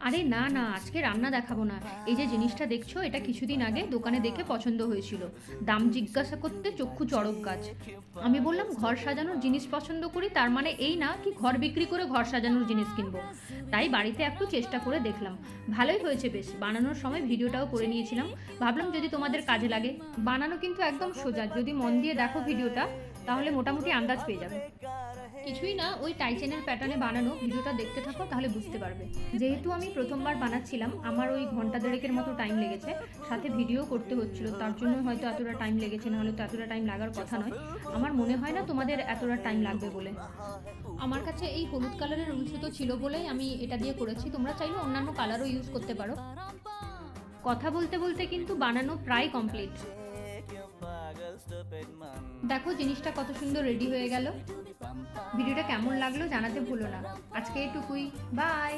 আরে না না, আজকে রান্না দেখাবো না। এই যে জিনিসটা দেখছো, এটা কিছুদিন আগে দোকানে দেখে পছন্দ হয়েছিল। দাম জিজ্ঞাসা করতে চক্ষু চড়ক গাছ। আমি বললাম ঘর সাজানোর জিনিস পছন্দ করি, তার মানে এই না কি ঘর বিক্রি করে ঘর সাজানোর জিনিস কিনবো। তাই বাড়িতে একটু চেষ্টা করে দেখলাম। ভালোই হয়েছে বেশ। বানানোর সময় ভিডিওটাও করে নিয়েছিলাম, ভাবলাম যদি তোমাদের কাজে লাগে। বানানো কিন্তু একদম সোজা, যদি মন দিয়ে দেখো ভিডিওটা তাহলে মোটামুটি আন্দাজ পেয়ে যাবে। কিছুই না, ওই টাইচেনের প্যাটার্নে বানানো। ভিডিওটা দেখতে থাকো তাহলে বুঝতে পারবে। যেহেতু আমি প্রথমবার বানাচ্ছিলাম, আমার ওই ঘন্টা দেড়েকের মতো টাইম লেগেছে। সাথে ভিডিও করতে হচ্ছিল, তার জন্য হয়তো এতটা টাইম লেগেছে, নাহলে তো এতটা টাইম লাগার কথা নয়। আমার মনে হয় না তোমাদের এতটা টাইম লাগবে বলে। আমার কাছে এই হলুদ কালারের উল সুতো ছিল বলেই আমি এটা দিয়ে করেছি। তোমরা চাইলে অন্যান্য কালারও ইউজ করতে পারো। কথা বলতে বলতে কিন্তু বানানো প্রায় কমপ্লিট। দেখো জিনিসটা কত সুন্দর রেডি হয়ে গেল। ভিডিওটা কেমন লাগলো জানাতে ভুলো না। আজকে এটুকুই, বাই।